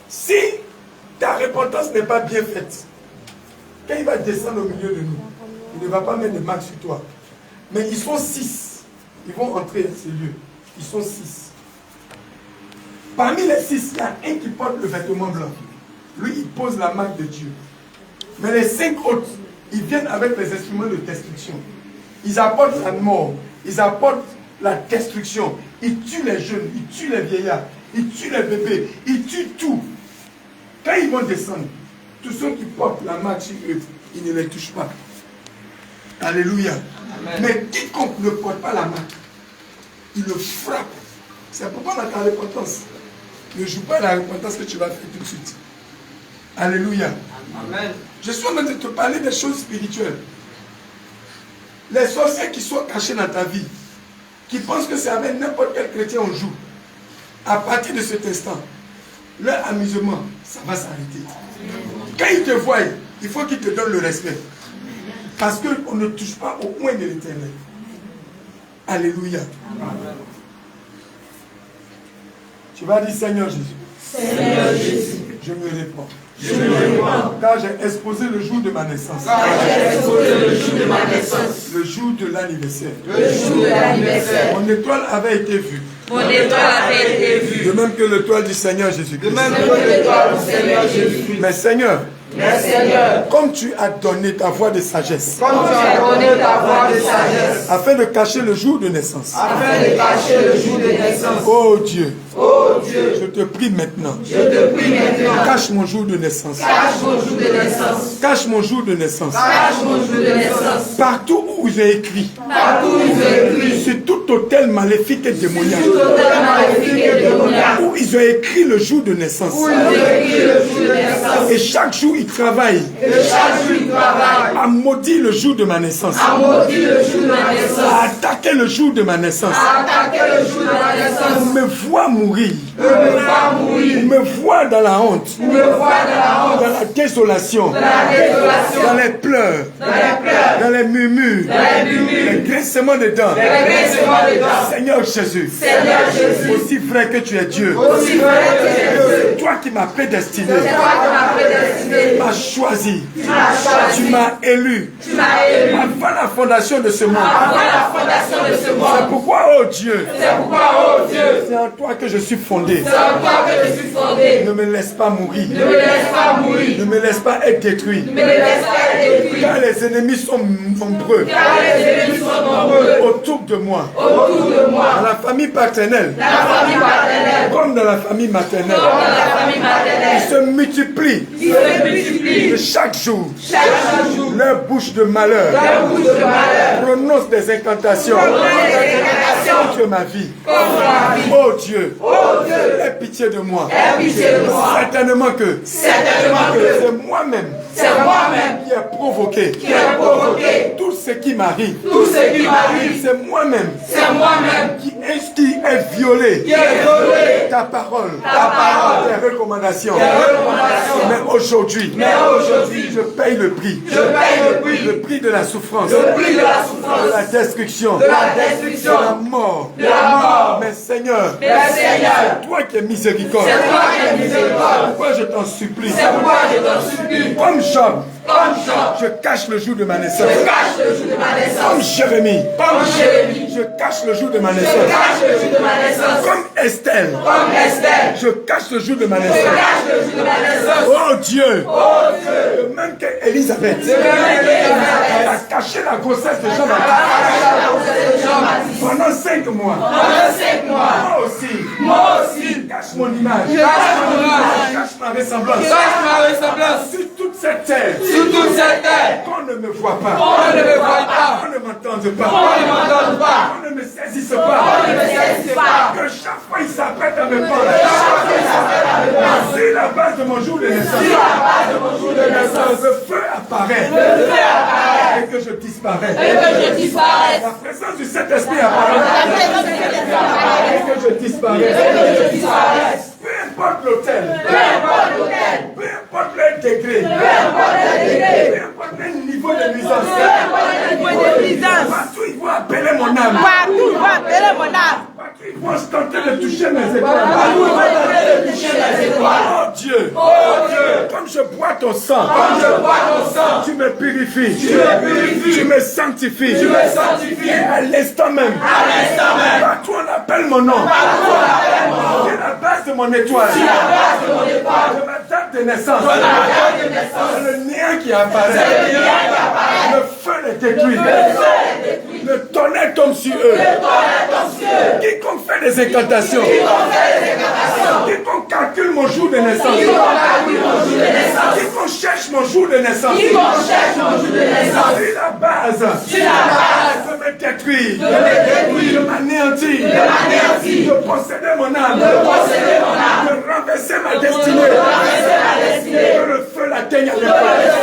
Si ta repentance n'est pas bien faite, quand il va descendre au milieu de nous, il ne va pas mettre de marque sur toi. Mais ils sont 6. Ils vont entrer à ces lieux. Ils sont 6. Parmi les 6, il y a un qui porte le vêtement blanc. Lui, il pose la marque de Dieu. Mais les 5 autres, ils viennent avec les instruments de destruction. Ils apportent la mort. Ils apportent la destruction. Ils tuent les jeunes. Ils tuent les vieillards. Ils tuent les bébés. Ils tuent tout. Quand ils vont descendre, tous ceux qui portent la marque sur eux, ils ne les touchent pas. Alléluia. Amen. Mais quiconque ne porte pas la marque, il le frappe. C'est pourquoi dans ta repentance, ne joue pas la repentance que tu vas faire tout de suite. Alléluia. Amen. Je suis en train de te parler des choses spirituelles. Les sorciers qui sont cachés dans ta vie, qui pensent que c'est avec n'importe quel chrétien on joue, à partir de cet instant, leur amusement, ça va s'arrêter. Quand ils te voient, il faut qu'ils te donnent le respect. Parce qu'on ne touche pas au coin de l'Éternel. Alléluia. Amen. Tu vas dire Seigneur Jésus. Seigneur Jésus. Je me réponds. Je me réponds. Car j'ai exposé le jour de ma naissance. Car j'ai exposé le jour de ma naissance. Le jour de l'anniversaire. Le jour de l'anniversaire. Mon étoile avait été vue. Mon étoile avait été vue. De même que l'étoile du Seigneur Jésus-Christ. De même que l'étoile du Seigneur Jésus-Christ. Mais Seigneur, comme tu as donné ta voix de sagesse, afin de cacher le jour de naissance, oh Dieu, je te prie maintenant, cache mon jour de naissance, cache mon jour de naissance, partout où j'ai écrit, sur tout hôtel maléfique et démoniaque, où ils ont écrit le jour de naissance, et chaque jour ils travaillent à maudire le jour de ma naissance, à attaquer le jour de ma naissance, me voir mourir, me voir dans la honte, dans la désolation, dans les pleurs, dans les murmures, les grincements de dents. Seigneur Jésus, aussi vrai que tu es Dieu, toi qui m'as prédestiné, m'as choisi, tu m'as élu avant la fondation de ce monde. C'est pourquoi, oh Dieu, c'est en toi que je suis fondé. Ne me laisse pas mourir, ne me laisse pas être détruit, car les ennemis sont nombreux autour de moi, dans la famille paternelle comme dans la famille maternelle. Ils se multiplient de chaque jour. Leur bouche de malheur prononce des incantations contre ma vie. Oh Dieu, aie pitié de moi. Certainement que c'est moi-même qui ai provoqué tout ce qui m'arrive. C'est moi-même qui ai violé ta parole, tes recommandations. Mais aujourd'hui, je paye le prix. Le prix de la souffrance, de la destruction, de la mort. Mais Seigneur, c'est toi qui es miséricorde. Pourquoi je t'en supplie? Comme Job, je cache le jour de ma naissance. Comme Jérémie, je cache le jour de ma naissance. Comme Estelle, je cache le jour de ma naissance. Oh Dieu, même qu'Élisabeth a caché la grossesse de Jean-Baptiste pendant 5 mois. Moi aussi, cache mon image, cache ma ressemblance sur toute cette terre. Qu'on ne me voit pas, qu'on ne m'entende pas, qu'on ne me saisisse pas, que chaque fois il s'apprête à me prendre, c'est la base de mon jour de naissance, le feu apparaît, et que je disparais, la présence du Saint-Esprit apparaît, et que je disparais. Peu importe l'autel, peu importe le degré, peu importe le niveau de nuisance, partout ils vont appeler mon âme, partout ils vont tenter de toucher mes étoiles. Oh Dieu, Comme je bois ton sang, tu me purifies, tu me sanctifies. Et à l'instant même, partout on appelle mon nom. C'est la base de mon étoile. De ma date de naissance. C'est le néant qui apparaît. Le feu les détruit. Le tonnerre tombe sur eux. Quiconque fait des incantations. Quiconque calcule mon jour de naissance. Quiconque cherche mon jour de naissance. C'est la base. De me détruire. De m'anéantir. De posséder mon âme. De renverser ma destinée. Que le feu l'atteigne à l'improviste.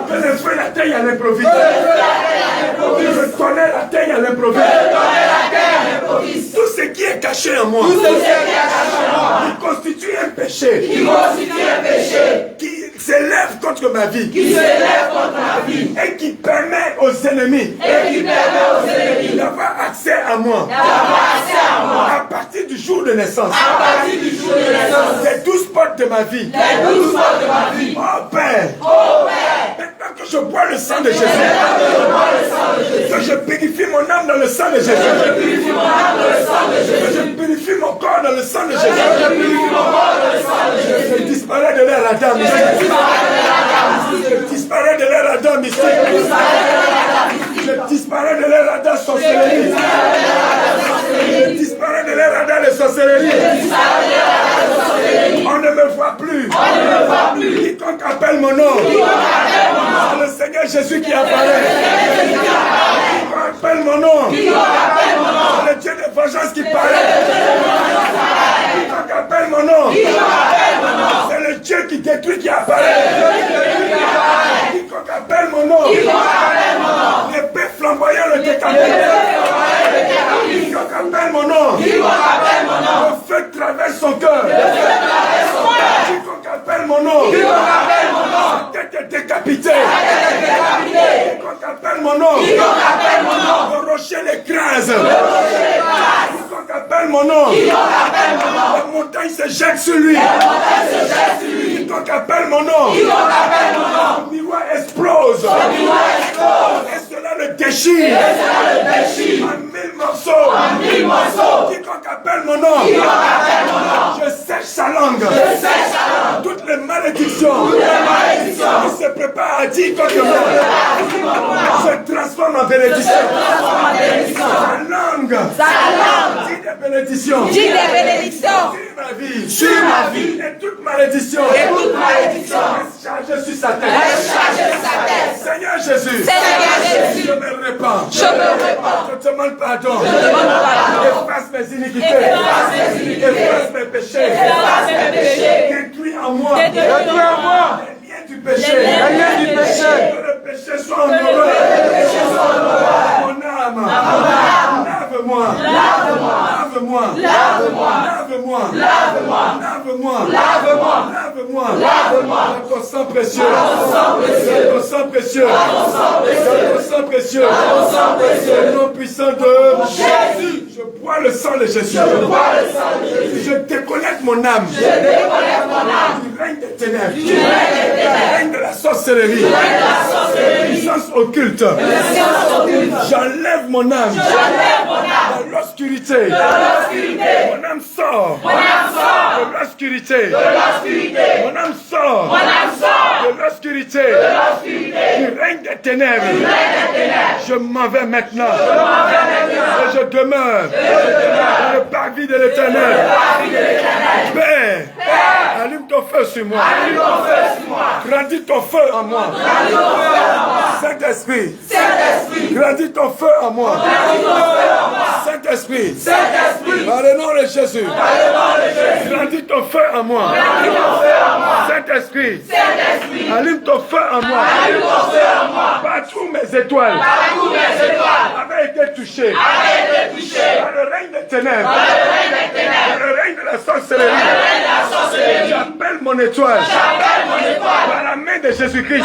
Que le feu l'atteigne à l'improviste. Que le tonnerre l'atteigne à l'improviste. Tout ce qui est caché en moi. Qui constitue un péché. Qui s'élève contre ma vie. Et qui permet aux ennemis. D'avoir accès à moi. À partir du jour de naissance. Les 12 portes de ma vie. Oh Père. Maintenant que je bois le sang de Jésus. Que je purifie mon âme dans le sang de Jésus. Que je purifie mon corps dans le sang de Jésus. Je disparais de l'air Adam mystique. Je disparais de l'air Adam mystique. Je disparais de l'air Adam sorcellerie. Je disparais de l'air Adam de sorcellerie. On ne me voit plus. Quiconque appelle mon nom. C'est le Seigneur Jésus qui apparaît. Quiconque appelle mon nom. C'est le Dieu de vengeance qui paraît. Quiconque appelle mon nom. C'est le Dieu qui détruit qui apparaît. Quiconque appelle mon nom. L'épée flamboyant le décapite. Quiconque appelle mon nom. Le feu traverse son cœur. Quiconque appelle mon nom. Sa tête est décapitée. Quiconque appelle mon nom. Le rocher l'écrase. Quiconque appelle mon nom. La montagne se jette sur lui. Quiconque appelle mon nom. Le miroir explose. Et cela le déchire. En 1000 morceaux. Quiconque appelle mon nom. Je sèche sa langue. Toutes les malédictions. Il se prépare à dire contre moi. Se transforme en bénédiction. Sa langue. Dit des bénédictions. Sur ma vie. Et toute malédiction. Est chargée sur sa tête. Seigneur Jésus. Je me répands. Je te demande pardon. Efface mes iniquités. Efface mes péchés. Détruis en moi. Les liens du péché. Que le péché soit en horreur. Mon âme. Lave-moi. Ton sang précieux. Ton sang précieux. Le nom puissant de Jésus. Je bois le sang de Jésus. Je déconnecte mon âme. Du règne des ténèbres. Du règne de la sorcellerie. Puissance occulte. J'enlève mon âme. Dans l'obscurité. Mon âme sort. De l'obscurité. Mon âme sort. De l'obscurité. Du règne des ténèbres. Je m'en vais maintenant. Et je demeure dans le parvis de l'Éternel. Père, allume ton feu sur moi. Grandis ton feu en moi. Saint-Esprit, grandis ton feu en moi. Saint-Esprit, par le nom de Jésus, grandis ton feu en moi. Saint-Esprit, allume ton feu en moi. Partout mes étoiles avaient été touchées par le règne des ténèbres, par le règne de la sorcellerie. J'appelle mon étoile par la main de Jésus-Christ.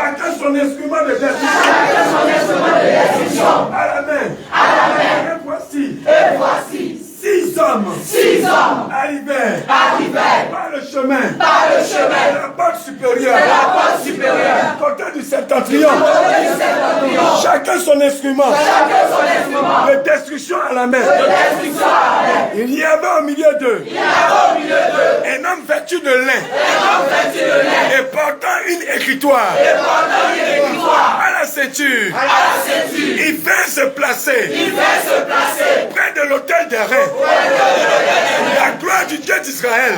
Chacun son instrument de destruction. À la main. Et voici. 6 hommes arrivèrent par le chemin de la porte supérieure, côté du septentrion. Chacun son instrument de destruction à la main. Il y avait au milieu d'eux un homme vêtu de lin et portant une écritoire à la ceinture. Il vint se placer près de l'autel des reins. La gloire du Dieu d'Israël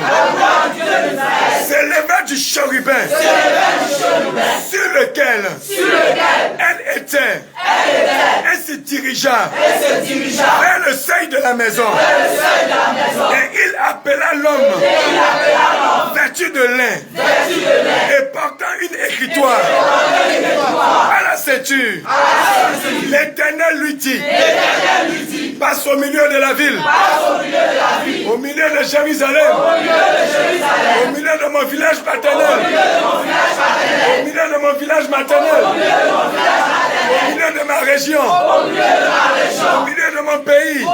s'éleva du chérubin sur lequel elle était. Elle se dirigea vers le seuil de la maison. Et il appela l'homme vêtu de lin et portant une écritoire à la ceinture. L'Éternel lui dit, passe au milieu de la ville, au milieu de Jérusalem, au milieu de mon village paternel, au milieu de mon village maternel, au milieu de ma région, au milieu de mon pays,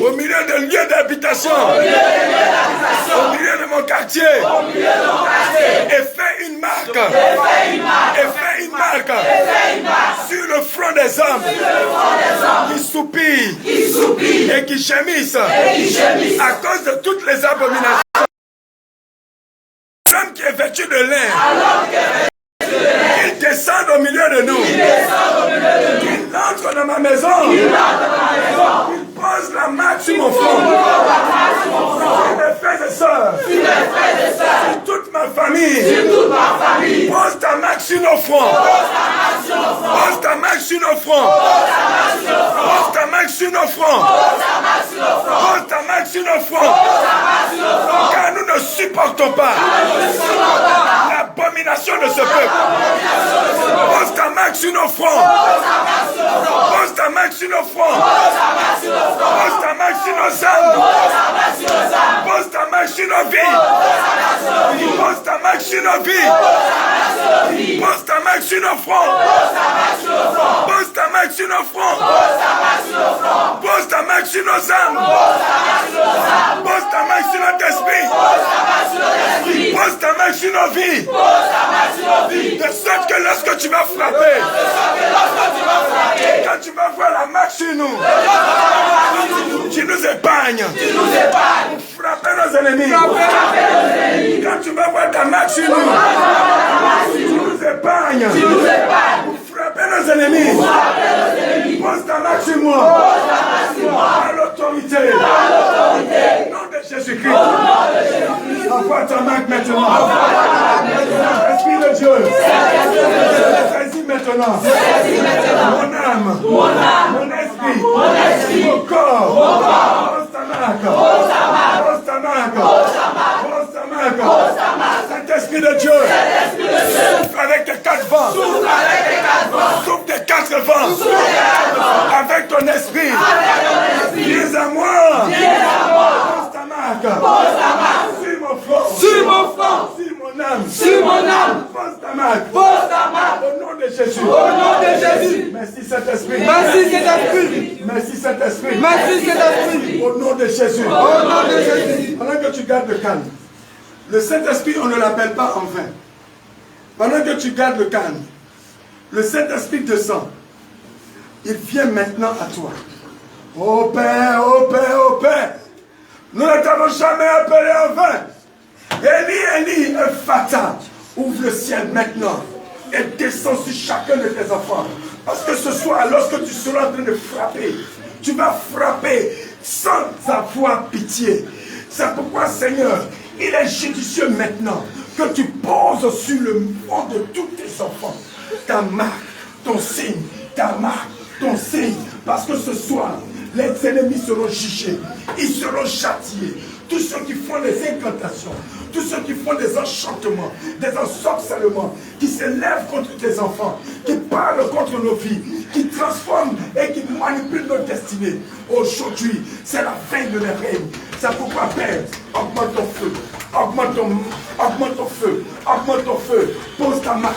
au milieu de lieu d'habitation, au milieu de mon quartier, et fais une marque, sur le front des hommes qui soupirent et qui gémissent à cause de toutes les abominations. L'homme qui est vêtu de lin, il descend au milieu de nous. Il entre dans ma maison. Il pose la main sur mon front. Sur mes frères et sœurs. Sur toute ma famille. Pose ta main sur nos fronts. Pose ta main sur nos fronts. Pose ta main sur nos fronts. Pose ta main sur nos fronts. Car nous ne supportons pas l'abomination de ce peuple. Pose ta main sur nos fronts. Pose ta main sur nos fronts. Pose ta main sur nos âmes. Pose ta main sur nos vies. Pose ta main sur nos vies. Pose ta main sur nos fronts. Pose ta main sur nos fronts. Pose ta main sur nos âmes. Pose ta main sur notre esprit. Pose ta main sur nos vies. De sorte que lorsque tu vas frapper, quand tu vas voir la marque sur nous, tu nous épargnes. Pour frapper nos ennemis. Quand tu vas voir ta marque sur nous, tu nous épargnes. Pour frapper nos ennemis. Pose ta marque sur moi. À l'autorité. Au nom de Jésus-Christ. Envoie ta marque maintenant. Esprit de Dieu. Saisis maintenant. Mon âme. Mon esprit. Mon corps. Pose ta marque. Pose ta marque. Pose ta marque. Saint-Esprit de Dieu. Souffle avec tes 4 vents. Souffle tes 4 vents. Avec ton esprit. Viens à moi. Pose ta marque. Sur mon front. Sur mon âme. Pose ta marque. Au nom de Jésus. Merci Saint-Esprit. Merci Saint-Esprit. Au nom de Jésus. Pendant que tu gardes le calme, le Saint-Esprit, on ne l'appelle pas en vain. Pendant que tu gardes le calme, le Saint-Esprit descend. Il vient maintenant à toi. Ô Père, nous ne t'avons jamais appelé en vain. Élie, Ephata, ouvre le ciel maintenant et descend sur chacun de tes enfants. Parce que ce soir, lorsque tu seras en train de frapper, tu vas frapper sans avoir pitié. C'est pourquoi, Seigneur, il est judicieux maintenant que tu poses sur le front de tous tes enfants ta marque, ton signe, ta marque, ton signe. Parce que ce soir, les ennemis seront jugés, ils seront châtiés. Tous ceux qui font des incantations, tous ceux qui font des enchantements, des ensorcellements, qui s'élèvent contre tes enfants, qui parlent contre nos vies, qui transforment et qui manipulent nos destinées. Aujourd'hui, c'est la fin de leur règne. C'est pourquoi, Père, augmente ton feu, augmente ton feu, augmente ton feu. Pose ta marque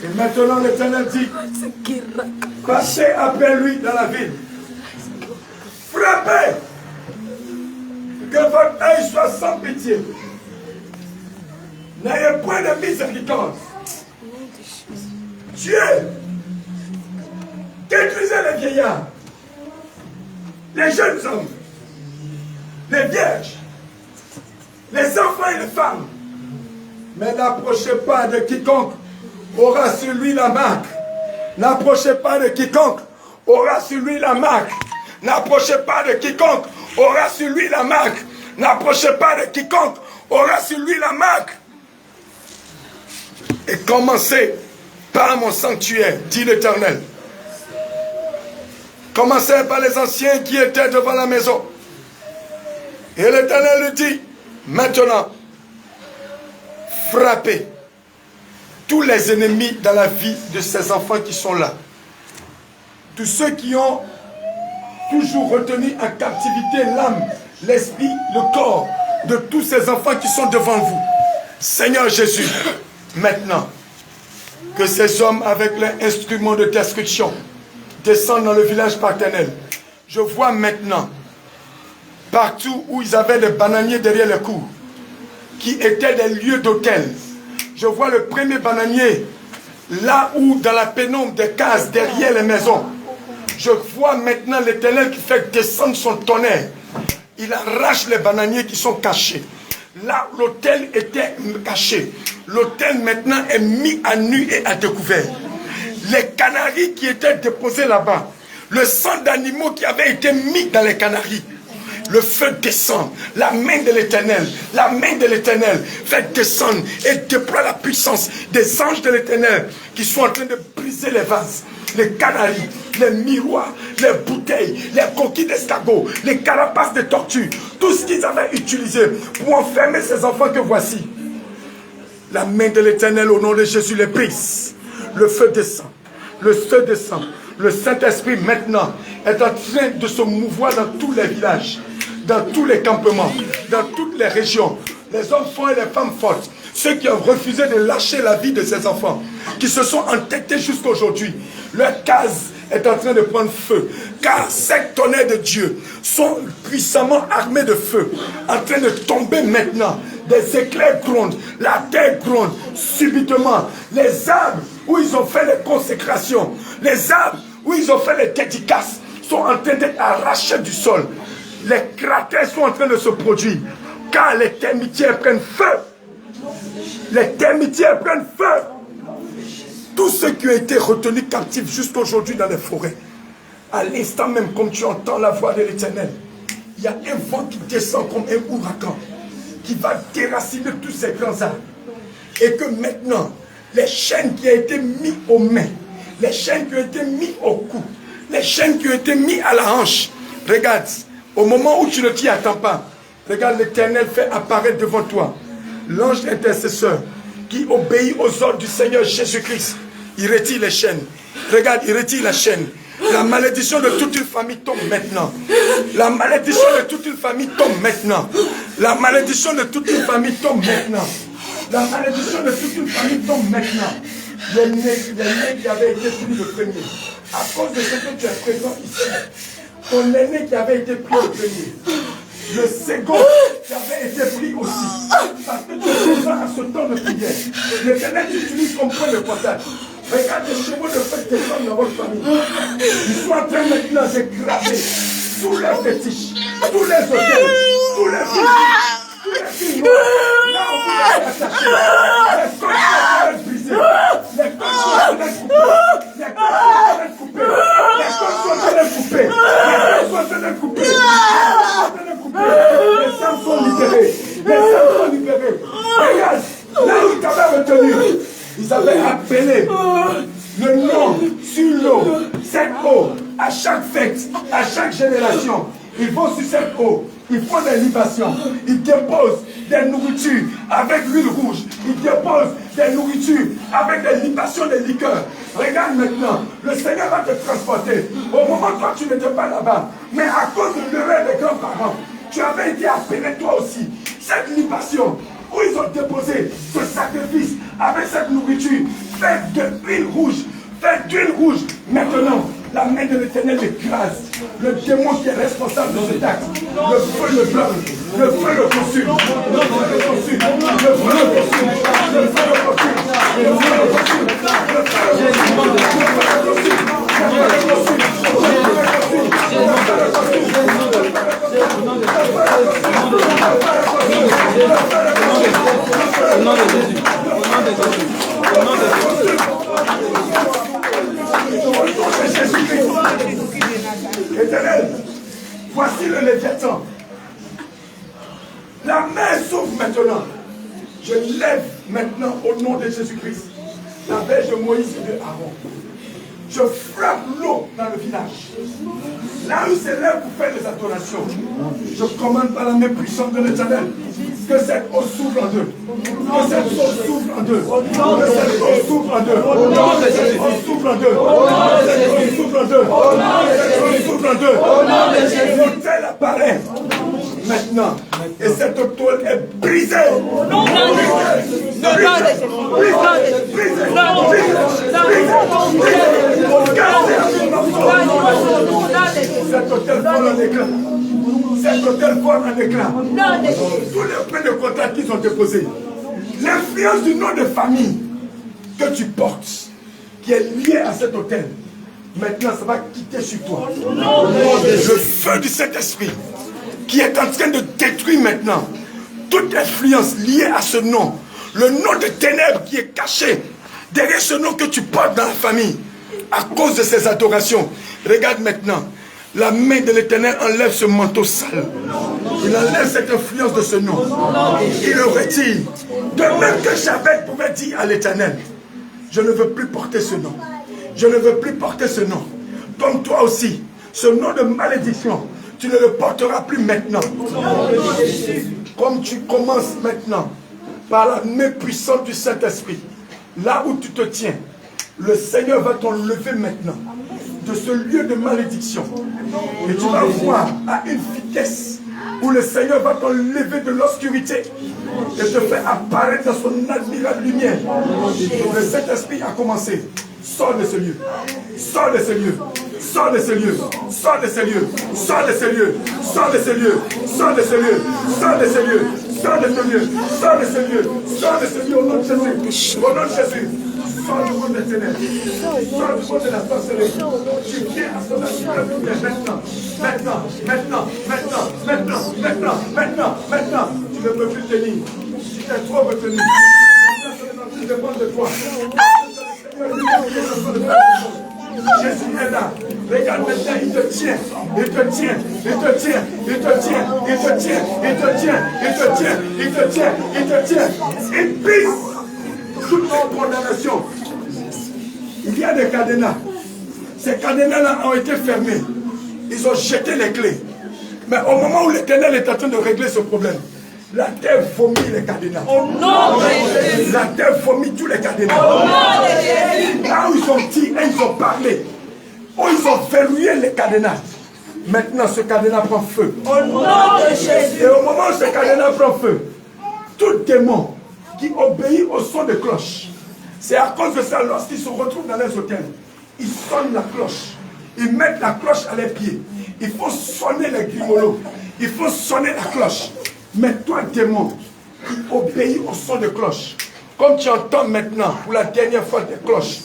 Et maintenant l'Éternel dit, passez après lui dans la ville. Frappez. Que votre œil soit sans pitié. N'ayez point de miséricorde. Tuez. Détruisez les vieillards. Les jeunes hommes. Les vierges. Les enfants et les femmes. Mais n'approchez pas de quiconque aura sur lui la marque. N'approchez pas de quiconque aura sur lui la marque. N'approchez pas de quiconque aura sur lui la marque. N'approchez pas de quiconque aura sur lui la marque. Et commencez par mon sanctuaire, dit l'Éternel. Commencez par les anciens qui étaient devant la maison. Et l'Éternel lui dit, maintenant, frappez tous les ennemis dans la vie de ces enfants qui sont là. Tous ceux qui ont toujours retenu en captivité l'âme, l'esprit, le corps de tous ces enfants qui sont devant vous. Seigneur Jésus, maintenant, que ces hommes avec leurs instruments de destruction descendent dans le village paternel. Je vois maintenant, partout où ils avaient des bananiers derrière les cours, qui étaient des lieux d'autel. Je vois le premier bananier, là où dans la pénombre des cases derrière les maisons. Je vois maintenant l'Éternel qui fait descendre son tonnerre. Il arrache les bananiers qui sont cachés. Là où l'autel était caché, l'autel maintenant est mis à nu et à découvert. Les canaries qui étaient déposées là-bas, le sang d'animaux qui avait été mis dans les canaries, le feu descend, la main de l'Éternel fait descendre et déploie la puissance des anges de l'Éternel qui sont en train de briser les vases, les canaries, les miroirs, les bouteilles, les coquilles d'escargot, les carapaces de tortues, tout ce qu'ils avaient utilisé pour enfermer ces enfants que voici. La main de l'Éternel au nom de Jésus les brise. Le feu descend, le feu descend. Le Saint-Esprit maintenant est en train de se mouvoir dans tous les villages, dans tous les campements, dans toutes les régions. Les enfants et les femmes fortes, ceux qui ont refusé de lâcher la vie de ces enfants, qui se sont entêtés jusqu'à aujourd'hui, leur case est en train de prendre feu, car ces tonnerres de Dieu sont puissamment armés de feu, en train de tomber maintenant. Des éclairs grondent, la terre gronde subitement. Les arbres où ils ont fait les consécrations, les arbres où ils ont fait les dédicaces sont en train d'être arrachés du sol. Les cratères sont en train de se produire, car les termitières prennent feu. Les termitières prennent feu. Tous ceux qui ont été retenus captifs jusqu'aujourd'hui dans les forêts, à l'instant même, comme tu entends la voix de l'Éternel, il y a un vent qui descend comme un ouragan, qui va déraciner tous ces grands arbres. Et que maintenant, les chaînes qui ont été mises aux mains, les chaînes qui ont été mises au cou, les chaînes qui ont été mises à la hanche, regarde, au moment où tu ne t'y attends pas, regarde, l'Éternel fait apparaître devant toi l'ange intercesseur qui obéit aux ordres du Seigneur Jésus-Christ. Il retire les chaînes. Regarde, il retire la chaîne. La malédiction de toute une famille tombe maintenant. La malédiction de toute une famille tombe maintenant. La malédiction de toute une famille tombe maintenant. La malédiction de toute une famille tombe maintenant. Les nez qui avaient été pris le premier. À cause de ce que tu es présent ici. Ton aîné qui avait été pris le premier. Le second qui avait été pris aussi. Parce que tu es présent à ce temps de prière. L'Éternel utilise comme point de contact. Regarde les chevaux de feu descendre dans votre famille. Ils sont en train maintenant de graver tous les fétiches, tous les hôtels, tous les fétiches, tous les films. Là où vous allez attacher, les corps vont être brisés, les corps vont être coupés, les corps vont être coupés, les corps vont être coupés, les corps vont être coupés, les âmes sont libérées, les âmes sont libérées. Regarde, là où tu avais retenu, ils avaient appelé le nom sur l'eau, cette eau, à chaque fête, à chaque génération. Ils vont sur cette eau, ils font des libations, ils déposent des nourritures avec l'huile rouge, ils déposent des nourritures avec des libations de liqueurs. Regarde maintenant, le Seigneur va te transporter. Au moment où toi tu n'étais pas là-bas, mais à cause de l'erreur des grands-parents, tu avais été appelé toi aussi. Cette libation, où ils ont déposé ce sacrifice avec cette nourriture, Faites de l'huile rouge. Faites d'huile rouge. Maintenant, la main de l'Éternel écrase le démon qui est responsable de cet acte. Le feu le bloque. Le feu le consume. Le feu le consume. Le feu le consume. Le feu le consume. Le feu le consume. Le feu le consume. Au nom de Jésus. Au nom de Jésus. Au nom de Jésus. Éternel, voici le Léviathan. La main s'ouvre maintenant. Je lève maintenant au nom de Jésus-Christ la verge de Moïse et de Aaron. Je frappe l'eau dans le village. Là où c'est là pour faire des adorations. Je commande par la main puissante de l'Éternel que cette eau s'ouvre en deux. Que cette eau s'ouvre en deux. Que cette eau s'ouvre en deux. Que cette eau s'ouvre en deux. Que cette eau s'ouvre en deux. Que cette eau s'ouvre en deux. L'autel apparaît maintenant. Et cette autel est brisée. Cet hôtel vole en éclat. Cet hôtel vole en éclat. Tous les points de contact qui sont déposés. L'influence du nom de famille que tu portes, qui est lié à cet hôtel, maintenant ça va quitter sur toi. Le feu du Saint-Esprit qui est en train de détruire maintenant toute influence liée à ce nom. Le nom de ténèbres qui est caché derrière ce nom que tu portes dans la famille à cause de ces adorations. Regarde maintenant, la main de l'Éternel enlève ce manteau sale. Il enlève cette influence de ce nom. Il le retire. De même que Jabez pouvait dire à l'Éternel, je ne veux plus porter ce nom. Je ne veux plus porter ce nom. Comme toi aussi, ce nom de malédiction, tu ne le porteras plus maintenant. Comme tu commences maintenant, par la main puissante du Saint-Esprit, là où tu te tiens, le Seigneur va t'enlever maintenant de ce lieu de malédiction. Et tu vas voir à une vitesse où le Seigneur va t'enlever de l'obscurité et te faire apparaître dans son admirable lumière. Le Saint-Esprit a commencé. Sors de ce lieu. Sors de ce lieu. Sors de ce lieu. Sors de ce lieu. Sors de ce lieu. Sors de ce lieu. Sors de ce lieu. Sors de ce lieu. Sors de ce lieu. Sors de ce lieu. Sors de ce lieu au nom de Jésus. Au nom de Jésus. Sors du monde des ténèbres. Sors du monde de la sorcellerie. Tu viens à son admirable lumière maintenant. Maintenant. Maintenant. Maintenant. Maintenant. Maintenant. Maintenant. Maintenant. Tu ne peux plus tenir. Tu t'es trop retenu. Maintenant, je demande de toi. Jésus est là. Regarde maintenant, il te tient. Il te tient. Il te tient. Il te tient. Il te tient. Il te tient. Il te tient. Il te tient. Il te tient. Il pisse toutes les condamnations. Il y a des cadenas. Ces cadenas-là ont été fermés. Ils ont jeté les clés. Mais au moment où l'Éternel est en train de régler ce problème, la terre vomit les cadenas. Au nom de Jésus. La terre vomit tous les cadenas. Au nom de Jésus. Là où ils ont dit et ils ont parlé, où ils ont verrouillé les cadenas, maintenant ce cadenas prend feu. Au nom de Jésus. Et au moment où ce cadenas prend feu, tout démon qui obéit au son de cloche, c'est à cause de ça, lorsqu'ils se retrouvent dans les hôtels, ils sonnent la cloche. Ils mettent la cloche à les pieds. Il faut sonner les grimolos. Il faut sonner la cloche. Mais toi, démon, qui obéis au son de cloche, comme tu entends maintenant, pour la dernière fois des cloches,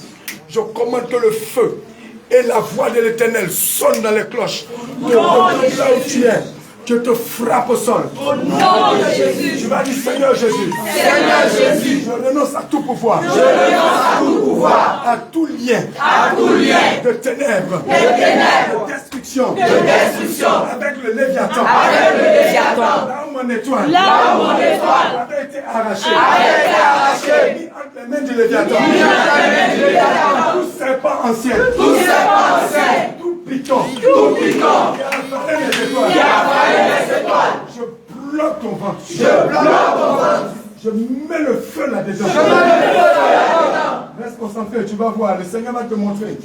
je commande que le feu et la voix de l'Éternel sonnent dans les cloches. Là où tu es, je te frappe au sol. Au nom de Jésus. Tu vas dire Seigneur Jésus. Seigneur Jésus. Je renonce à tout pouvoir. Je renonce à tout pouvoir. À tout lien. À tout lien. De ténèbres. De ténèbres. De destruction. De destruction. Avec le Léviathan. Avec le Léviathan. Là où mon étoile. Là où mon étoile. Avait été arrachée. Avait été arrachée. Mis entre les mains du Léviathan. Mis entre les mains du Léviathan. Tout serpent ancien. Tout serpent ancien. Tout piquant. Tout piquant. Qui a avalé les étoiles. Qui a avalé les étoiles. Je bloque ton ventre. Je bloque ton ventre. Je mets le feu là-dedans. Je mets le feu là-dedans. Reste concentré, tu vas voir, le Seigneur va te montrer.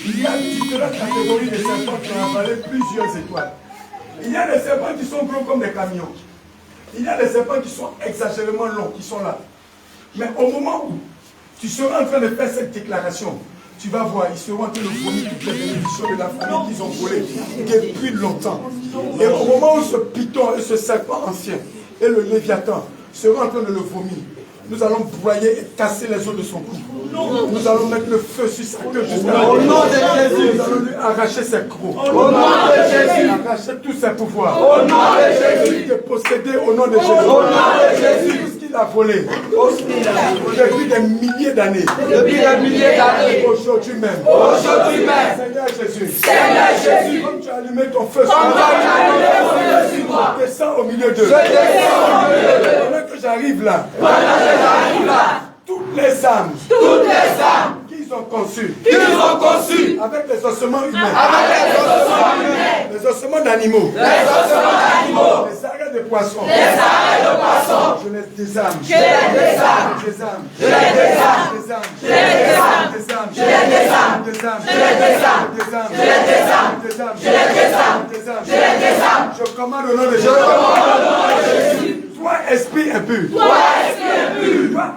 Il y a différentes catégories de serpents qui ont avalé plusieurs étoiles. Il y a des serpents qui sont gros comme des camions. Il y a des serpents qui sont exagérément longs, qui sont là. Mais au moment où Tu seras en train de faire cette déclaration. Tu vas voir, ils seront en train de vomir toutes les bénédictions de la famille qu'ils ont volées depuis longtemps. Et au moment où ce python et ce serpent ancien et le léviathan seront en train de le vomir, nous allons broyer et casser les os de son cou. Nous allons mettre le feu sur sa queue jusqu'à Au nom de Jésus. Nous allons lui arracher ses crocs. Au nom de Jésus. Arracher tous ses pouvoirs. Au nom de Jésus. De posséder au nom de Jésus. Au nom de Jésus. Tout ce qu'il a volé. Depuis des milliers d'années. Depuis des milliers d'années. Aujourd'hui même. Aujourd'hui même. Seigneur Jésus. Seigneur Jésus. Comme tu as allumé ton feu sur Comme moi. tu as allumé ton feu sur moi. Je descends au milieu d'eux. Je descends au milieu d'eux. Pendant que j'arrive là. J'arrive là. Toutes les âmes. Toutes les âmes. Qu'ils ont conçues. Qu'ils ont conçues. Avec les ossements humains. Avec les ossements humains. Les ossements d'animaux. Les ossements d'animaux. Les arrêts de poissons. Les arrêts de poissons. Je les désarme. Je les désarme. Je les désarme. Je les désarme. Je les désarme. Je les désarme. Je les désarme. Je les désarme. Je les désarme. Je les désarme. Je les désarme. Je les désarme. Je les désarme. Je les désarme. Je commande au nom de Jésus. Toi, esprit impur. Toi,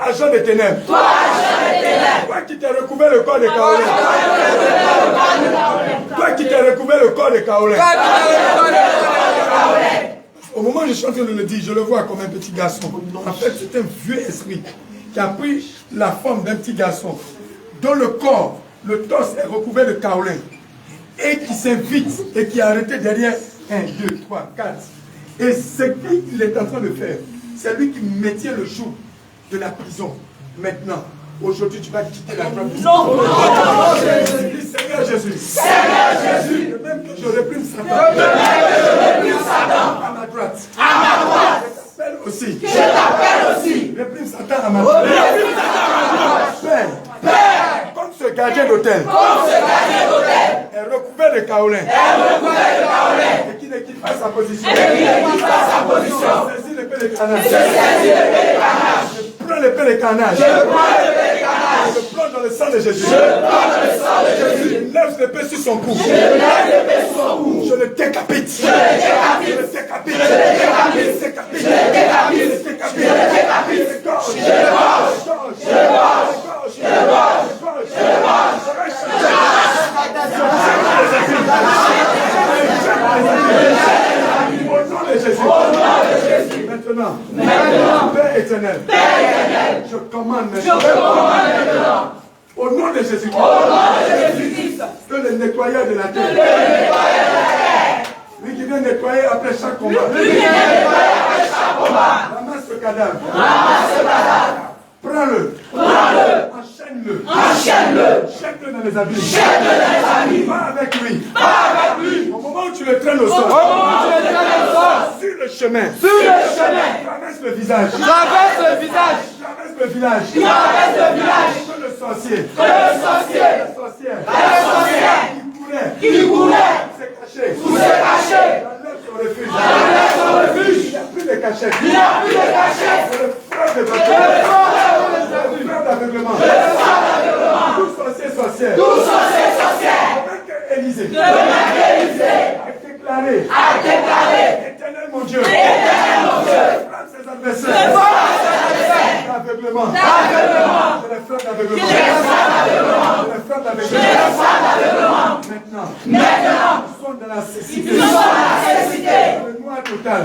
agent des ténèbres. Toi qui t'es recouvert le corps de Kaolin. Toi qui t'es recouvert le corps de Kaolin. Au moment où je suis en train de le dire, je le vois comme un petit garçon. En fait, c'est un vieux esprit qui a pris la forme d'un petit garçon, dont le corps, le torse est recouvert de kaolin, et qui s'invite et qui est arrêté derrière 1, 2, 3, 4. Et ce qu'il est en train de faire, c'est lui qui maintient le joug de la prison. Maintenant, aujourd'hui, tu vas quitter la droite. Non, Seigneur Jésus. Seigneur Jésus. De même que je réprime Satan. À ma droite. Je t'appelle aussi. Réprime Satan à ma droite. Père. Comme ce gardien d'hôtel. Est recouvert de kaolin. Et qui ne quitte pas sa position. Saisis l'épée de canard. Je prends l'épée de canard. Je plonge dans le sang de Jésus. Je lève l'épée sur son cou. Je le décapite. Je le décapite. Maintenant, Père éternel, je commande maintenant, au nom de Jésus, que le nettoyeur de la terre, lui qui vient nettoyer après chaque combat, ramasse ce cadavre, prends-le, enchaîne-le, jette-le dans les abîmes, va avec lui, au moment où tu le traînes au sol, sur le chemin, traverse le visage, que le sorcier, qui courait, s'est caché, enlève son refuge, il n'y a plus de cachette, c'est le frère d'aveuglement, tout sorcier, avec Élisée, a déclaré, éternel mon Dieu, frappe ses adversaires, d'aveuglement, je les frappe d'aveuglement, maintenant, ils sont dans la cécité, le noir total,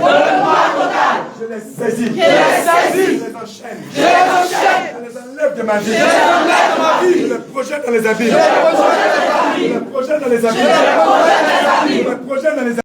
je les saisis, je les enchaîne, je les enlève de ma vie, je les projette dans les abîmes, je les projette dans les abîmes, je les projette dans les abîmes.